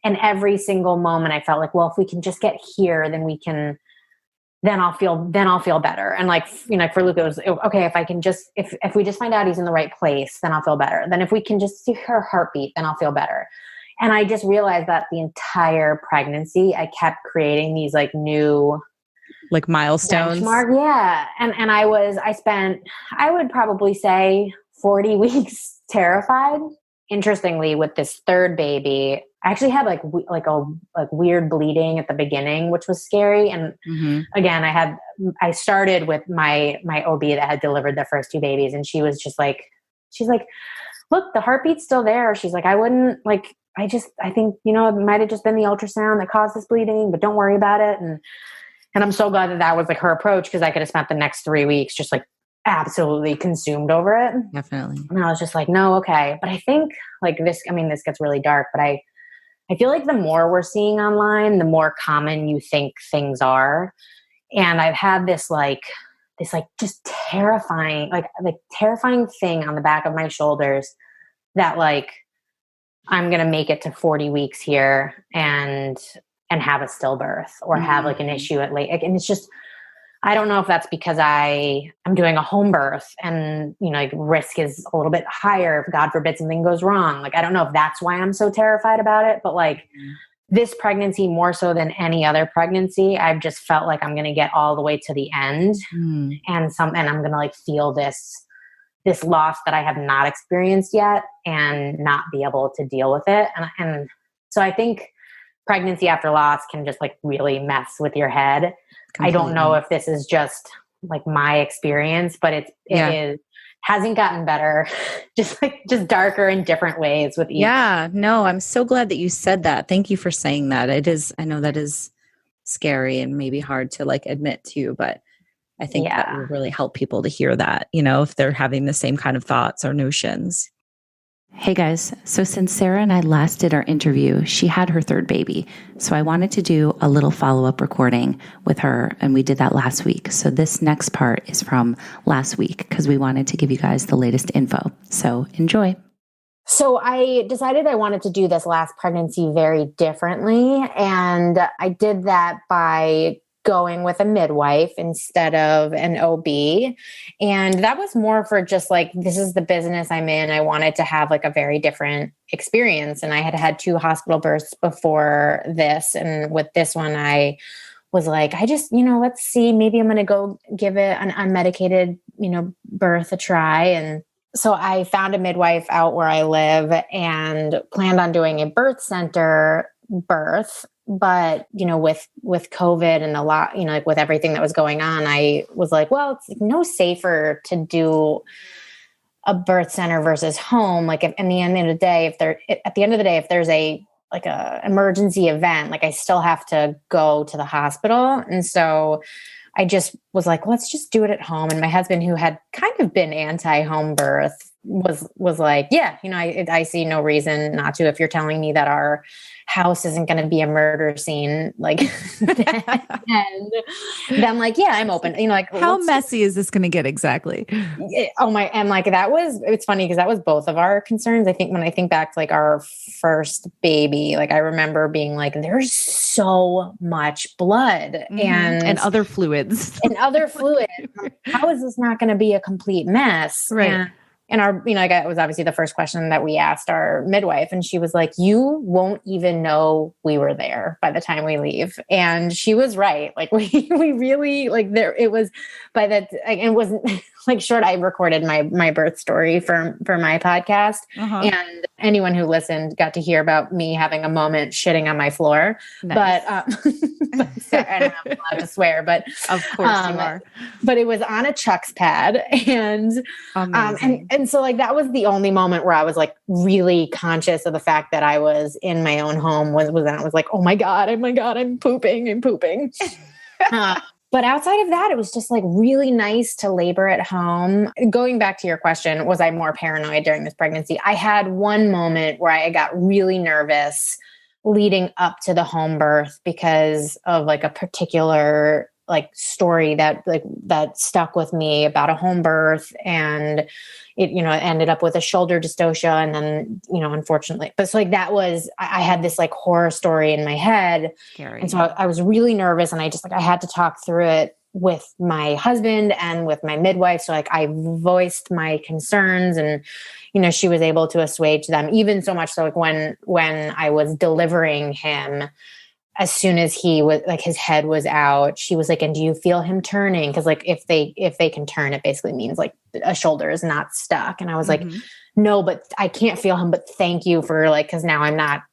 Speaker 4: And every single moment I felt like, well, if we can just get here, then I'll feel better. And like, for Luca, it was okay. If we just find out he's in the right place, then I'll feel better. Then if we can just see her heartbeat, then I'll feel better. And I just realized that the entire pregnancy, I kept creating these like new
Speaker 5: like milestones.
Speaker 4: Benchmark. Yeah. And I would probably say 40 weeks terrified. Interestingly, with this third baby, I actually had like weird bleeding at the beginning, which was scary. And again, I started with my OB that had delivered the first two babies. And she's like, look, the heartbeat's still there. She's like, I wouldn't like, I think, it might've just been the ultrasound that caused this bleeding, but don't worry about it. And I'm so glad that was like her approach, because I could have spent the next 3 weeks just like absolutely consumed over it.
Speaker 5: Definitely.
Speaker 4: And I was just like, no, okay. But I think like this gets really dark, but I feel like the more we're seeing online, the more common you think things are. And I've had this just terrifying, terrifying thing on the back of my shoulders that like, I'm going to make it to 40 weeks here and have a stillbirth or have like an issue at late. And it's just, I don't know if that's because I'm doing a home birth and, risk is a little bit higher if God forbid something goes wrong. Like, I don't know if that's why I'm so terrified about it, but like this pregnancy more so than any other pregnancy, I've just felt like I'm going to get all the way to the end and I'm going to like feel this loss that I have not experienced yet and not be able to deal with it. And so I think pregnancy after loss can just like really mess with your head. Completely. I don't know if this is just like my experience, but it hasn't gotten better, just darker in different ways with each.
Speaker 5: Yeah, no, I'm so glad that you said that. Thank you for saying that. I know that is scary and maybe hard to like admit to, but I think that will really help people to hear that, if they're having the same kind of thoughts or notions.
Speaker 1: Hey guys, so since Sarah and I last did our interview, she had her third baby. So I wanted to do a little follow-up recording with her, and we did that last week. So this next part is from last week because we wanted to give you guys the latest info. So enjoy.
Speaker 4: So I decided I wanted to do this last pregnancy very differently, and I did that by going with a midwife instead of an OB. And that was more for just like, this is the business I'm in. I wanted to have like a very different experience. And I had 2 hospital births before this. And with this one, I was like, I just, let's see, maybe I'm going to go give it an unmedicated, birth a try. And so I found a midwife out where I live and planned on doing a birth center birth. But, with COVID and a lot, like with everything that was going on, I was like, well, it's no safer to do a birth center versus home. Like at the end of the day, if there's a emergency event, like I still have to go to the hospital. And so I just was like, let's just do it at home. And my husband, who had kind of been anti-home birth, was like, yeah, I see no reason not to, if you're telling me that our house isn't going to be a murder scene, like, and then I'm like, yeah, I'm open.
Speaker 5: How messy is this going to get exactly?
Speaker 4: Oh my, and like it's funny because that was both of our concerns. I think when I think back to like our first baby, like I remember being like, there's so much blood and
Speaker 5: other fluids.
Speaker 4: How is this not going to be a complete mess?
Speaker 5: Right.
Speaker 4: And our, it was obviously the first question that we asked our midwife, and she was like, you won't even know we were there by the time we leave. And she was right. Like we really like there, it was by that, it wasn't like short. I recorded my birth story for my podcast, and anyone who listened got to hear about me having a moment shitting on my floor. Nice. But I'm not allowed to swear, but
Speaker 5: of course you are.
Speaker 4: But it was on a Chuck's pad, and so like that was the only moment where I was like really conscious of the fact that I was in my own home. Was when I was like, oh my god, I'm pooping. But outside of that, it was just like really nice to labor at home. Going back to your question, was I more paranoid during this pregnancy? I had one moment where I got really nervous leading up to the home birth because of like a particular like story that stuck with me about a home birth, and it, ended up with a shoulder dystocia. And then, unfortunately, but so like that was, I had this like horror story in my head.
Speaker 5: Scary.
Speaker 4: And so I was really nervous, and I just I had to talk through it with my husband and with my midwife. So like I voiced my concerns and, she was able to assuage them, even so much so like when I was delivering him, as soon as he was like, his head was out, she was like, and do you feel him turning? Cause like, if they can turn, it basically means like a shoulder is not stuck. And I was like, no, but I can't feel him, but thank you for like, cause now I'm not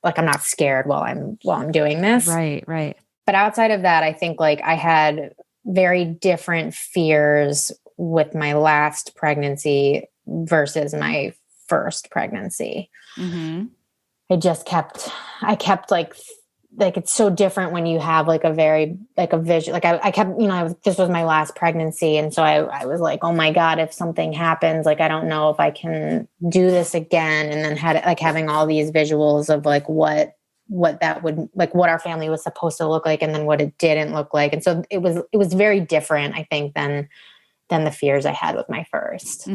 Speaker 4: scared while I'm doing this.
Speaker 5: Right. Right.
Speaker 4: But outside of that, I think like I had very different fears with my last pregnancy versus my first pregnancy. I kept like it's so different when you have like a very, like a vision, like I kept, this was my last pregnancy. And so I was like, oh my God, if something happens, like, I don't know if I can do this again. And then having all these visuals of like what that would, like what our family was supposed to look like and then what it didn't look like. And so it was very different, I think, than the fears I had with my first.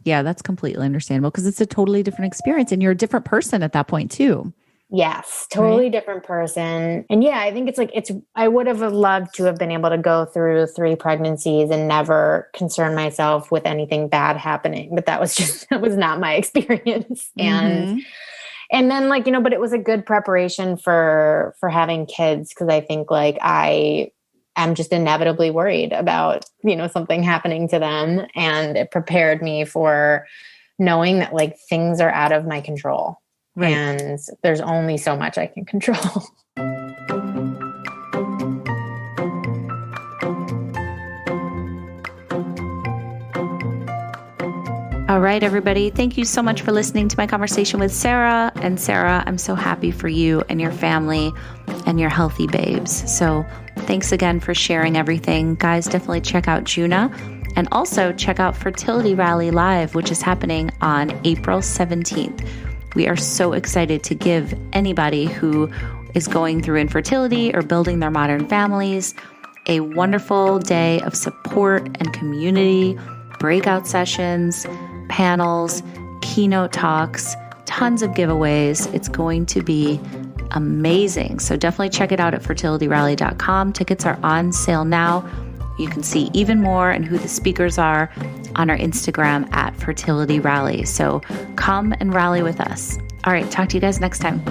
Speaker 5: Yeah, that's completely understandable because it's a totally different experience and you're a different person at that point too.
Speaker 4: Yes, totally different person. And yeah, I think I would have loved to have been able to go through 3 pregnancies and never concern myself with anything bad happening. But that was not my experience. And then like, but it was a good preparation for having kids. Cause I think like I'm just inevitably worried about, something happening to them. And it prepared me for knowing that like things are out of my control. Right. And there's only so much I can control.
Speaker 1: All right, everybody. Thank you so much for listening to my conversation with Sarah. And Sarah, I'm so happy for you and your family and your healthy babes. So thanks again for sharing everything. Guys, definitely check out Juna and also check out Fertility Rally Live, which is happening on April 17th. We are so excited to give anybody who is going through infertility or building their modern families a wonderful day of support and community, breakout sessions, panels, keynote talks, tons of giveaways. It's going to be amazing. So definitely check it out at fertilityrally.com. Tickets are on sale now. You can see even more and who the speakers are on our Instagram at Fertility Rally. So come and rally with us. All right, talk to you guys next time.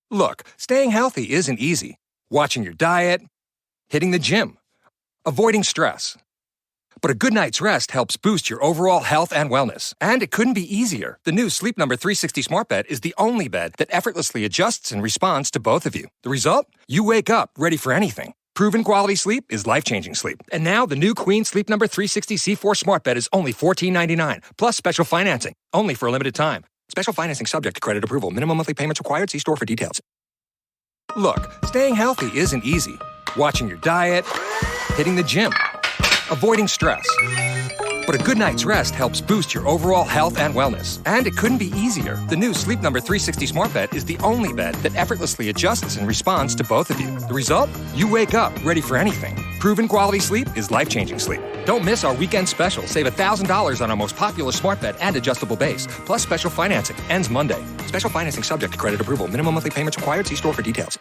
Speaker 2: Look, staying healthy isn't easy. Watching your diet, hitting the gym, avoiding stress. But a good night's rest helps boost your overall health and wellness. And it couldn't be easier. The new Sleep Number 360 Smart Bed is the only bed that effortlessly adjusts and responds to both of you. The result? You wake up ready for anything. Proven quality sleep is life-changing sleep. And now the new Queen Sleep Number 360 C4 Smart Bed is only $14.99, plus special financing, only for a limited time. Special financing subject to credit approval. Minimum monthly payments required. See store for details. Look, staying healthy isn't easy. Watching your diet, hitting the gym, avoiding stress. But a good night's rest helps boost your overall health and wellness. And it couldn't be easier. The new Sleep Number 360 Smart Bed is the only bed that effortlessly adjusts and responds to both of you. The result? You wake up ready for anything. Proven quality sleep is life-changing sleep. Don't miss our weekend special. Save $1,000 on our most popular smart bed and adjustable base, plus special financing. Ends Monday. Special financing subject to credit approval. Minimum monthly payments required. See store for details.